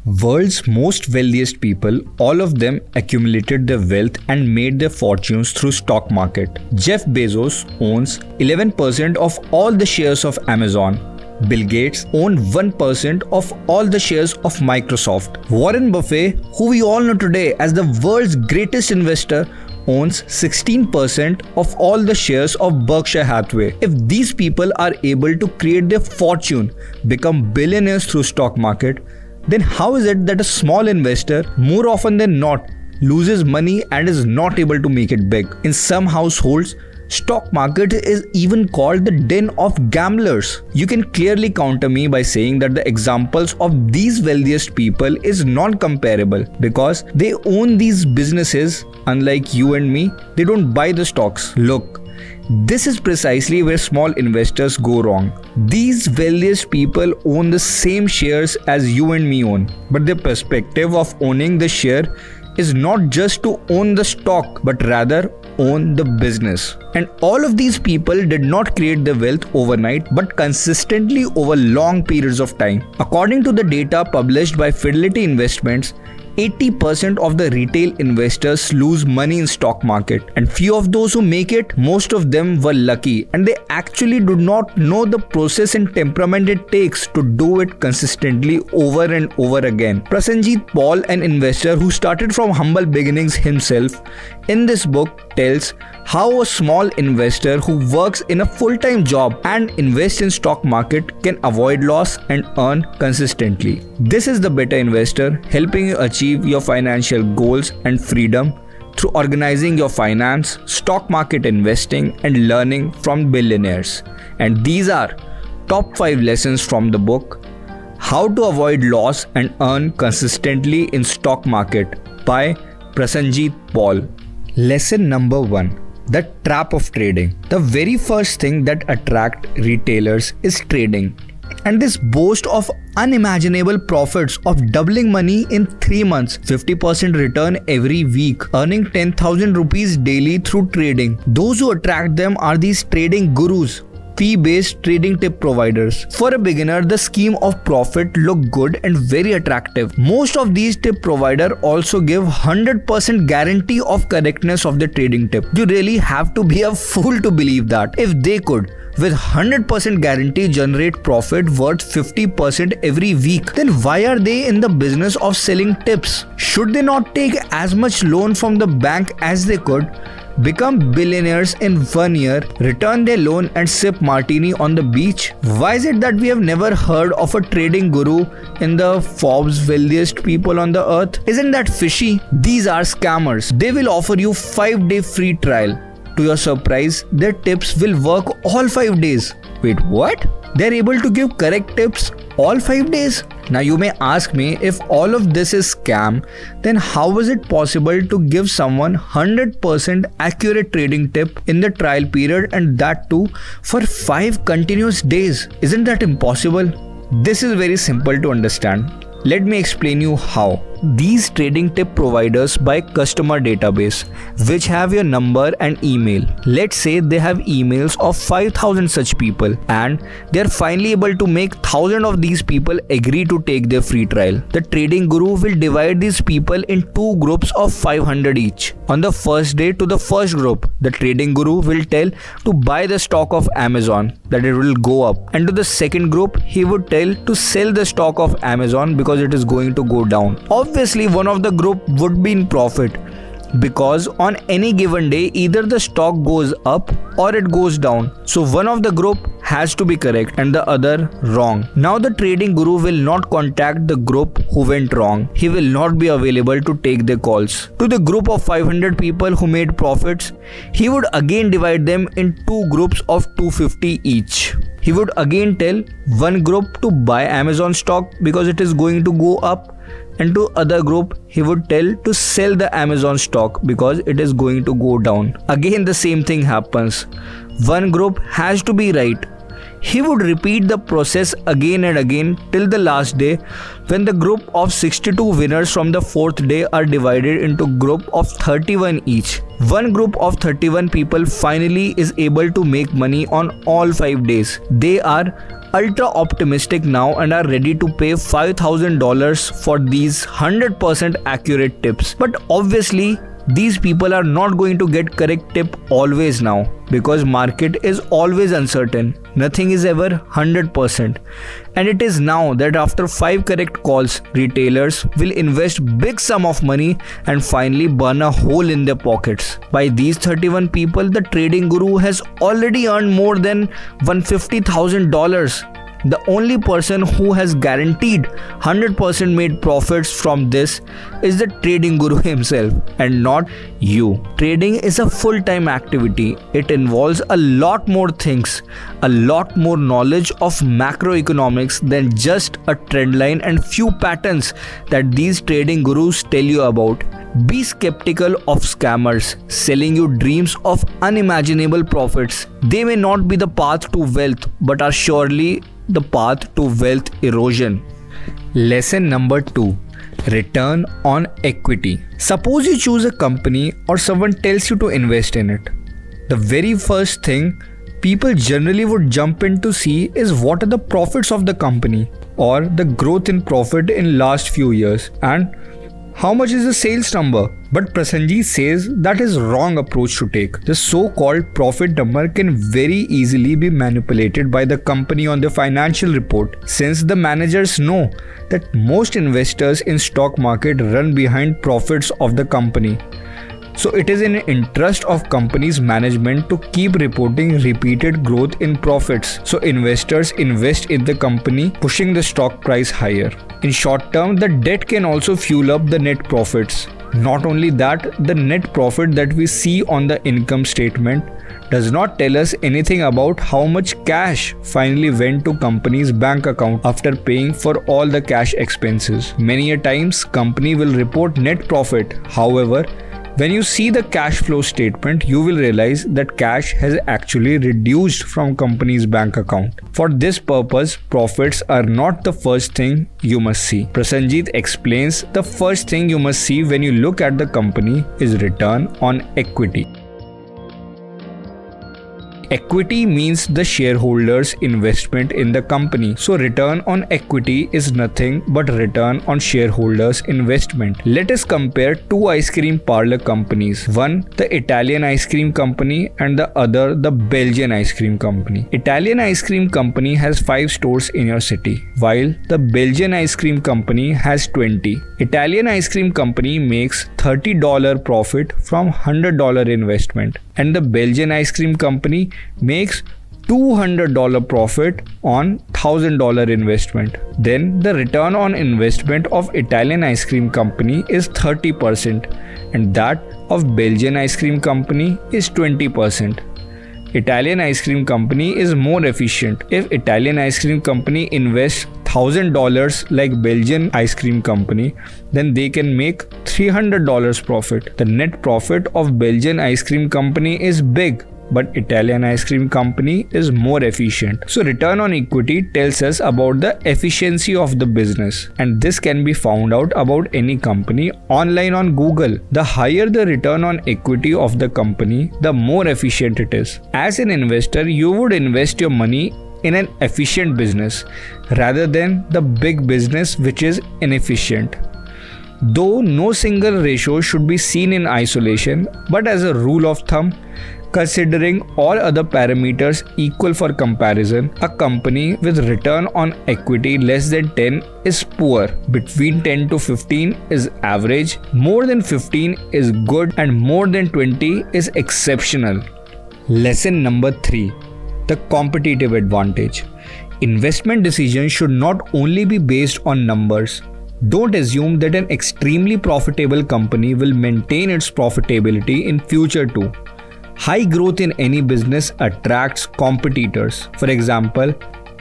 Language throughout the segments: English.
World's most wealthiest people, all of them accumulated their wealth and made their fortunes through stock market. Jeff Bezos owns 11% of all the shares of Amazon. Bill Gates owned 1% of all the shares of Microsoft. Warren Buffett, who we all know today as the world's greatest investor, owns 16% of all the shares of Berkshire Hathaway. If these people are able to create their fortune, become billionaires through stock market, then how is it that a small investor, more often than not, loses money and is not able to make it big? In some households, stock market is even called the den of gamblers. You can clearly counter me by saying that the examples of these wealthiest people is non-comparable because they own these businesses. Unlike you and me, they don't buy the stocks. Look, this is precisely where small investors go wrong. These wealthiest people own the same shares as you and me own, but their perspective of owning the share is not just to own the stock, but rather own the business. And all of these people did not create their wealth overnight, but consistently over long periods of time. According to the data published by Fidelity Investments, 80% of the retail investors lose money in stock market, and few of those who make it, most of them were lucky, and they actually do not know the process and temperament it takes to do it consistently over and over again. Prasenjit Paul, an investor who started from humble beginnings himself, in this book tells how a small investor who works in a full-time job and invests in stock market can avoid loss and earn consistently. This is the better investor, helping you achieve your financial goals and freedom through organizing your finance, stock market investing, and learning from billionaires. And these are top 5 lessons from the book, How to Avoid Loss and Earn Consistently in Stock Market by Prasenjit Paul. Lesson number 1. The trap of trading. The very first thing that attracts retailers is trading. And this boast of unimaginable profits of doubling money in 3 months, 50% return every week, earning 10,000 rupees daily through trading. Those who attract them are these trading gurus, fee-based trading tip providers. For a beginner, the scheme of profit look good and very attractive. Most of these tip providers also give 100% guarantee of correctness of the trading tip. You really have to be a fool to believe that. If they could, with 100% guarantee, generate profit worth 50% every week, then why are they in the business of selling tips? Should they not take as much loan from the bank as they could, become billionaires in 1 year, return their loan and sip martini on the beach? Why is it that we have never heard of a trading guru in the Forbes wealthiest people on the earth? Isn't that fishy? These are scammers. They will offer you 5-day free trial. To your surprise, their tips will work all 5 days. Wait, what? They're able to give correct tips all 5 days? Now you may ask me, if all of this is scam, then how is it possible to give someone 100% accurate trading tip in the trial period, and that too for 5 continuous days? Isn't that impossible? This is very simple to understand. Let me explain you how. These trading tip providers buy customer database which have your number and email. Let's say they have emails of 5,000 such people, and they are finally able to make 1,000 of these people agree to take their free trial. The trading guru will divide these people in 2 groups of 500 each. On the first day, to the first group, the trading guru will tell to buy the stock of Amazon, that it will go up, and to the second group he would tell to sell the stock of Amazon because it is going to go down. Obviously, one of the group would be in profit because on any given day either the stock goes up or it goes down. So one of the group has to be correct and the other wrong. Now the trading guru will not contact the group who went wrong. He will not be available to take their calls. To the group of 500 people who made profits, he would again divide them in 2 groups of 250 each. He would again tell one group to buy Amazon stock because it is going to go up, and to other group he would tell to sell the Amazon stock because it is going to go down. Again the same thing happens. One group has to be right. He would repeat the process again and again till the last day, when the group of 62 winners from the fourth day are divided into group of 31 each. One group of 31 people finally is able to make money on all 5 days. They are ultra optimistic now and are ready to pay $5,000 for these 100% accurate tips. But obviously, these people are not going to get correct tip always now, because market is always uncertain. Nothing is ever 100%. And it is now that after 5 correct calls, retailers will invest big sum of money and finally burn a hole in their pockets. By these 31 people, the trading guru has already earned more than $150,000. The only person who has guaranteed 100% made profits from this is the trading guru himself, and not you. Trading is a full-time activity. It involves a lot more things, a lot more knowledge of macroeconomics than just a trend line and few patterns that these trading gurus tell you about. Be skeptical of scammers selling you dreams of unimaginable profits. They may not be the path to wealth, but are surely the path to wealth erosion. Lesson number 2. Return on equity. Suppose you choose a company or someone tells you to invest in it. The very first thing people generally would jump in to see is what are the profits of the company, or the growth in profit in last few years, and how much is the sales number. But Prasenjit says that is wrong approach to take. The so-called profit number can very easily be manipulated by the company on the financial report, since the managers know that most investors in stock market run behind profits of the company. So it is in the interest of company's management to keep reporting repeated growth in profits. So investors invest in the company, pushing the stock price higher. In short term, the debt can also fuel up the net profits. Not only that, the net profit that we see on the income statement does not tell us anything about how much cash finally went to company's bank account after paying for all the cash expenses. Many a times, company will report net profit. However, when you see the cash flow statement, you will realize that cash has actually reduced from company's bank account. For this purpose, profits are not the first thing you must see. Prasenjit explains the first thing you must see when you look at the company is return on equity. Equity means the shareholders' investment in the company. So return on equity is nothing but return on shareholders' investment. Let us compare two ice cream parlor companies. One, the Italian ice cream company, and the other, the Belgian ice cream company. Italian ice cream company has 5 stores in your city, while the Belgian ice cream company has 20. Italian ice cream company makes $30 profit from $100 investment, and the Belgian ice cream company makes $200 profit on $1,000 investment. Then the return on investment of Italian ice cream company is 30%, and that of Belgian ice cream company is 20%. Italian ice cream company is more efficient. If Italian ice cream company invests $1,000 like Belgian ice cream company, then they can make $300 profit. The net profit of Belgian ice cream company is big, but Italian ice cream company is more efficient. So return on equity tells us about the efficiency of the business, and this can be found out about any company online on Google. The higher the return on equity of the company, the more efficient it is. As an investor, you would invest your money in an efficient business rather than the big business which is inefficient. Though no single ratio should be seen in isolation, but as a rule of thumb, considering all other parameters equal for comparison, a company with return on equity less than 10 is poor, between 10 to 15 is average, more than 15 is good, and more than 20 is exceptional. Lesson number 3. The competitive advantage. Investment decisions should not only be based on numbers. Don't assume that an extremely profitable company will maintain its profitability in future too. High growth in any business attracts competitors. For example,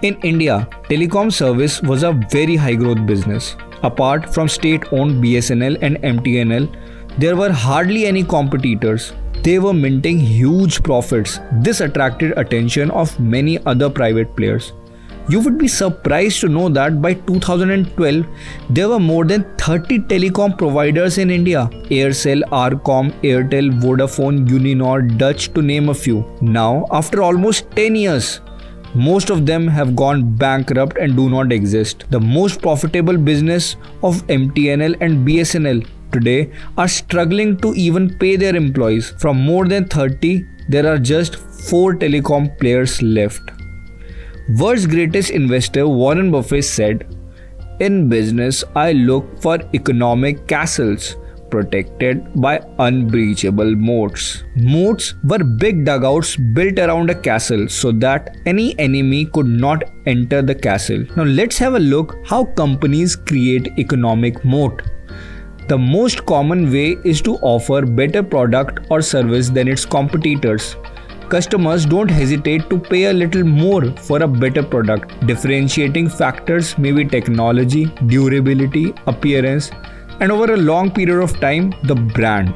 in India, telecom service was a very high growth business. Apart from state-owned BSNL and MTNL, there were hardly any competitors. They were minting huge profits. This attracted attention of many other private players. You would be surprised to know that by 2012, there were more than 30 telecom providers in India. Aircel, Arcom, Airtel, Vodafone, Uninor, Dutch to name a few. Now, after almost 10 years, most of them have gone bankrupt and do not exist. The most profitable business of MTNL and BSNL today are struggling to even pay their employees. From more than 30, there are just 4 telecom players left. World's greatest investor Warren Buffett said, "In business, I look for economic castles protected by unbreachable moats." Moats were big dugouts built around a castle so that any enemy could not enter the castle. Now let's have a look how companies create economic moat. The most common way is to offer better product or service than its competitors. Customers don't hesitate to pay a little more for a better product. Differentiating factors may be technology, durability, appearance, and over a long period of time, the brand.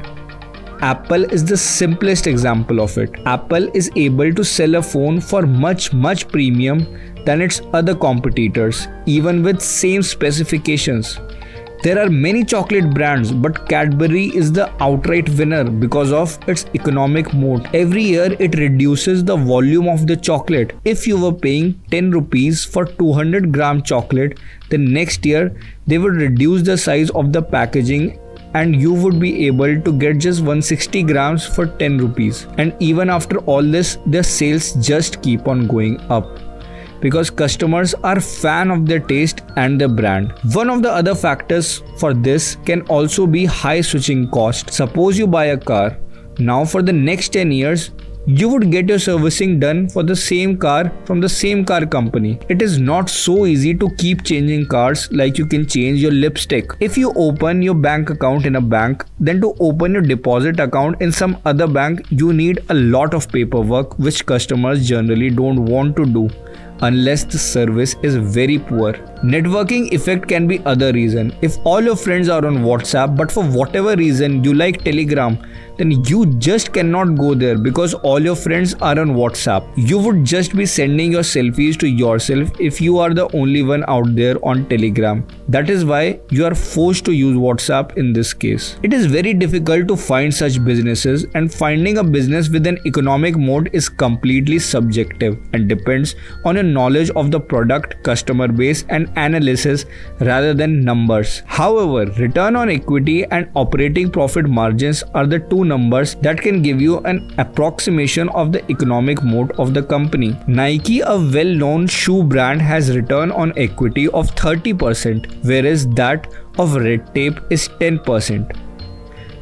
Apple is the simplest example of it. Apple is able to sell a phone for much premium than its other competitors, even with same specifications. There are many chocolate brands, but Cadbury is the outright winner because of its economic moat. Every year it reduces the volume of the chocolate. If you were paying 10 rupees for 200 gram chocolate, then next year they would reduce the size of the packaging and you would be able to get just 160 grams for 10 rupees. And even after all this, their sales just keep on going up, because customers are fan of their taste and the brand. One of the other factors for this can also be high switching cost. Suppose you buy a car. Now for the next 10 years, you would get your servicing done for the same car from the same car company. It is not so easy to keep changing cars like you can change your lipstick. If you open your bank account in a bank, then to open your deposit account in some other bank, you need a lot of paperwork which customers generally don't want to do unless the service is very poor. Networking effect can be other reason. If all your friends are on WhatsApp, but for whatever reason you like Telegram, then you just cannot go there because all your friends are on WhatsApp. You would just be sending your selfies to yourself if you are the only one out there on Telegram. That is why you are forced to use WhatsApp in this case. It is very difficult to find such businesses, and finding a business with an economic moat is completely subjective and depends on your knowledge of the product, customer base and analysis rather than numbers. However, return on equity and operating profit margins are the two numbers that can give you an approximation of the economic moat of the company. Nike, a well-known shoe brand, has return on equity of 30%, whereas that of Red Tape is 10%.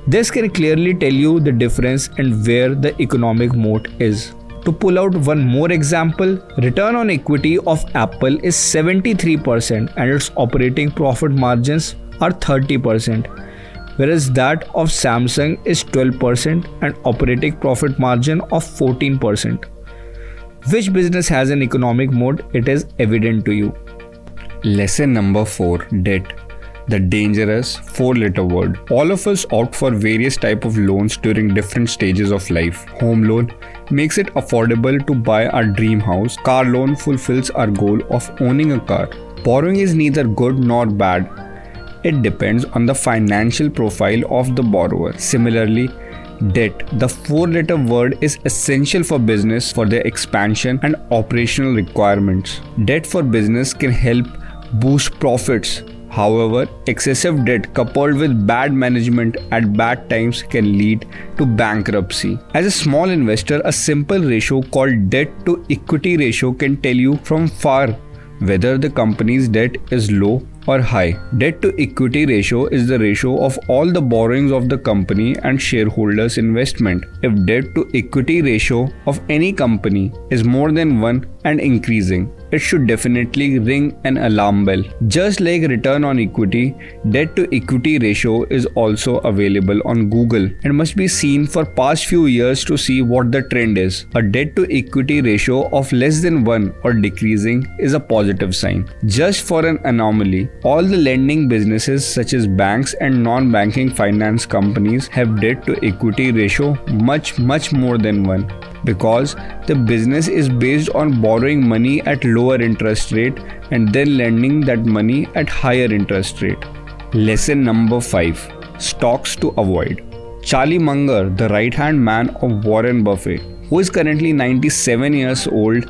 This can clearly tell you the difference and where the economic moat is. To pull out one more example, return on equity of Apple is 73% and its operating profit margins are 30%, whereas that of Samsung is 12% and operating profit margin of 14%. Which business has an economic moat? It is evident to you. Lesson number 4: Debt. The dangerous 4-letter word. All of us opt for various types of loans during different stages of life. Home loan makes it affordable to buy our dream house. Car loan fulfills our goal of owning a car. Borrowing is neither good nor bad. It depends on the financial profile of the borrower. Similarly, debt, the 4-letter word, is essential for business for their expansion and operational requirements. Debt for business can help boost profits. However, excessive debt coupled with bad management at bad times can lead to bankruptcy. As a small investor, a simple ratio called debt to equity ratio can tell you from far whether the company's debt is low or high. Debt to equity ratio is the ratio of all the borrowings of the company and shareholders' investment. If debt to equity ratio of any company is more than 1 and increasing, it should definitely ring an alarm bell. Just like return on equity, debt to equity ratio is also available on Google and must be seen for past few years to see what the trend is. A debt to equity ratio of less than 1 or decreasing is a positive sign. Just for an anomaly, all the lending businesses such as banks and non-banking finance companies have debt to equity ratio much more than 1, because the business is based on borrowing money at lower interest rate and then lending that money at higher interest rate. Lesson number 5. Stocks to avoid. Charlie Munger, the right-hand man of Warren Buffett, who is currently 97 years old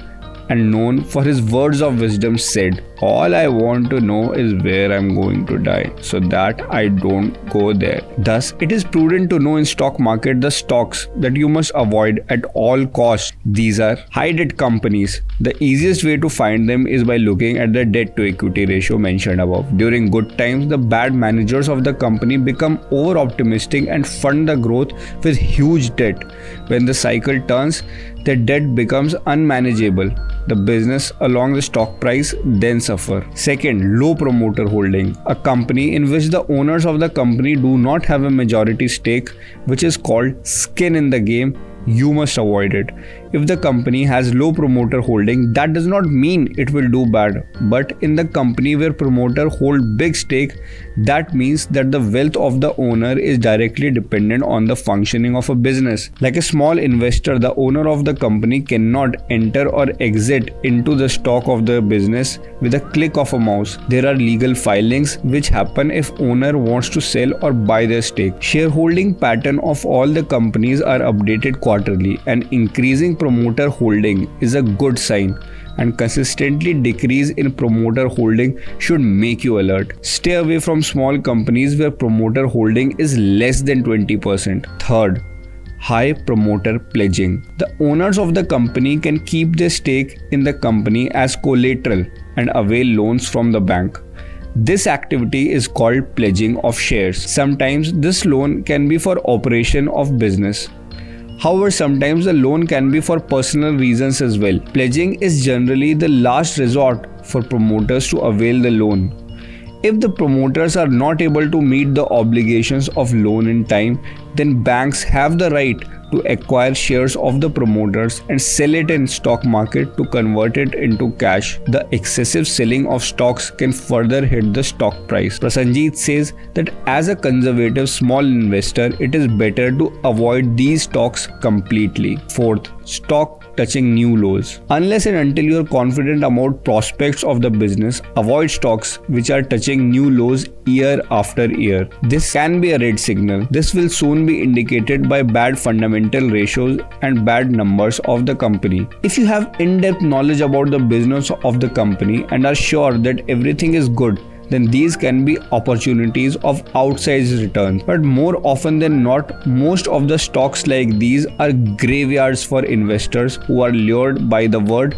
and known for his words of wisdom, said, "All I want to know is where I'm going to die, so that I don't go there." Thus, it is prudent to know in stock market the stocks that you must avoid at all costs. These are high debt companies. The easiest way to find them is by looking at the debt to equity ratio mentioned above. During good times, the bad managers of the company become over optimistic and fund the growth with huge debt. When the cycle turns, the debt becomes unmanageable. The business along the stock price then suffer. Second, low promoter holding. A company in which the owners of the company do not have a majority stake, which is called skin in the game, you must avoid it. If the company has low promoter holding, that does not mean it will do bad. But in the company where promoter hold big stake, that means that the wealth of the owner is directly dependent on the functioning of a business. Like a small investor, the owner of the company cannot enter or exit into the stock of the business with a click of a mouse. There are legal filings which happen if owner wants to sell or buy their stake. Shareholding pattern of all the companies are updated quarterly, and increasing promoter holding is a good sign, and consistently decrease in promoter holding should make you alert. Stay away from small companies where promoter holding is less than 20%. Third, high promoter pledging. The owners of the company can keep their stake in the company as collateral and avail loans from the bank. This activity is called pledging of shares. Sometimes this loan can be for operation of business. However, sometimes the loan can be for personal reasons as well. Pledging is generally the last resort for promoters to avail the loan. If the promoters are not able to meet the obligations of loan in time, then banks have the right to acquire shares of the promoters and sell it in stock market to convert it into cash. The excessive selling of stocks can further hit the stock price. Prasanjit says that as a conservative small investor, it is better to avoid these stocks completely. Fourth, stock touching new lows. Unless and until you are confident about prospects of the business, avoid stocks which are touching new lows year after year. This can be a red signal. This will soon be indicated by bad fundamental ratios and bad numbers of the company. If you have in-depth knowledge about the business of the company and are sure that everything is good, then these can be opportunities of outsized returns. But more often than not, most of the stocks like these are graveyards for investors who are lured by the word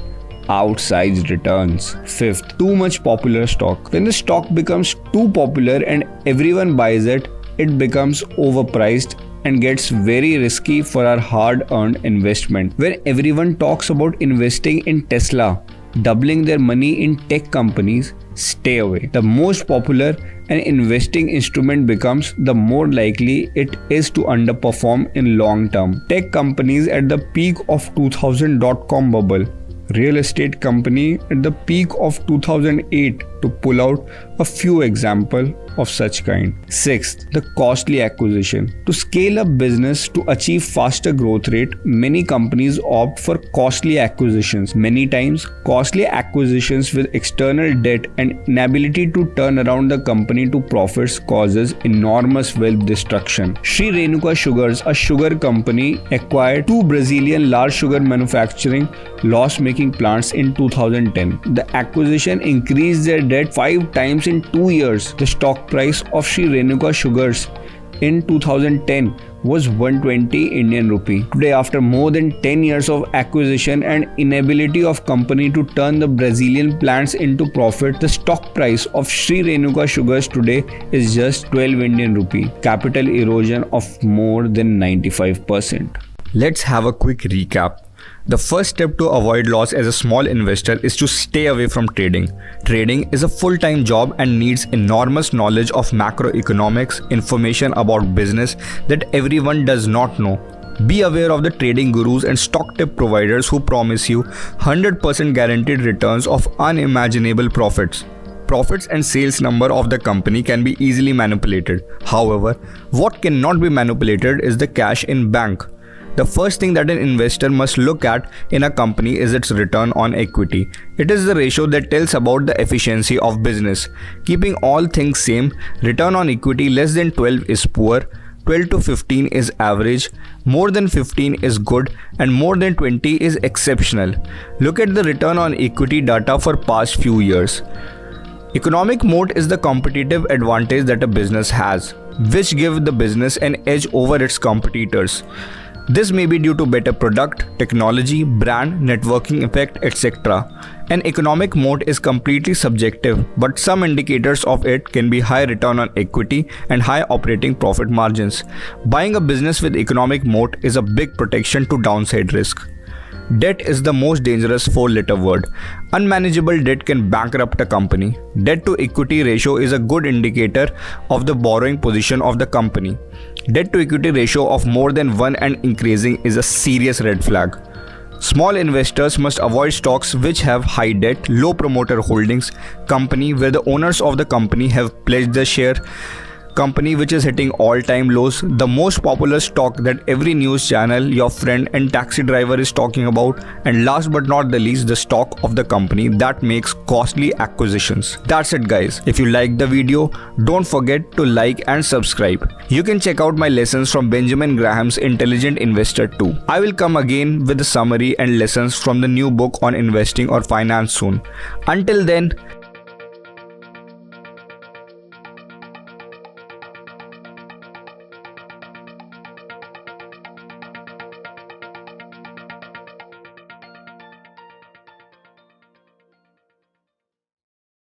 outsized returns. Fifth, too much popular stock. When the stock becomes too popular and everyone buys it, it becomes overpriced and gets very risky for our hard-earned investment. When everyone talks about investing in Tesla, doubling their money in tech companies, stay away. The most popular an investing instrument becomes, the more likely it is to underperform in long term. Tech companies at the peak of 2000 dot-com bubble, real estate company at the peak of 2008, to pull out a few examples of such kind. Sixth, the costly acquisition. To scale up business to achieve faster growth rate, many companies opt for costly acquisitions. Many times, costly acquisitions with external debt and inability to turn around the company to profits causes enormous wealth destruction. Sri Renuka Sugars, a sugar company, acquired two Brazilian large sugar manufacturing loss-making plants in 2010. The acquisition increased their debt 5 times in 2 years. The stock price of Sri Renuka Sugars in 2010 was 120 Indian rupee. Today, after more than 10 years of acquisition and inability of company to turn the Brazilian plants into profit, the stock price of Sri Renuka Sugars today is just 12 Indian rupee. Capital erosion of more than 95%. Let's have a quick recap. The first step to avoid loss as a small investor is to stay away from trading. Trading is a full-time job and needs enormous knowledge of macroeconomics, information about business that everyone does not know. Be aware of the trading gurus and stock tip providers who promise you 100% guaranteed returns of unimaginable profits. Profits and sales number of the company can be easily manipulated. However, what cannot be manipulated is the cash in bank. The first thing that an investor must look at in a company is its return on equity. It is the ratio that tells about the efficiency of business. Keeping all things same, return on equity less than 12 is poor, 12 to 15 is average, more than 15 is good, and more than 20 is exceptional. Look at the return on equity data for past few years. Economic moat is the competitive advantage that a business has, which give the business an edge over its competitors. This may be due to better product, technology, brand, networking effect, etc. An economic moat is completely subjective, but some indicators of it can be high return on equity and high operating profit margins. Buying a business with economic moat is a big protection to downside risk. Debt is the most dangerous four-letter word. Unmanageable debt can bankrupt a company. Debt to equity ratio is a good indicator of the borrowing position of the company. Debt to equity ratio of more than 1 and increasing is a serious red flag. Small investors must avoid stocks which have high debt, low promoter holdings, company where the owners of the company have pledged their share, company which is hitting all-time lows, the most popular stock that every news channel, your friend and taxi driver is talking about, and last but not the least, the stock of the company that makes costly acquisitions. That's it guys. If you liked the video, don't forget to like and subscribe. You can check out my lessons from Benjamin Graham's Intelligent Investor 2. I will come again with a summary and lessons from the new book on investing or finance soon. Until then,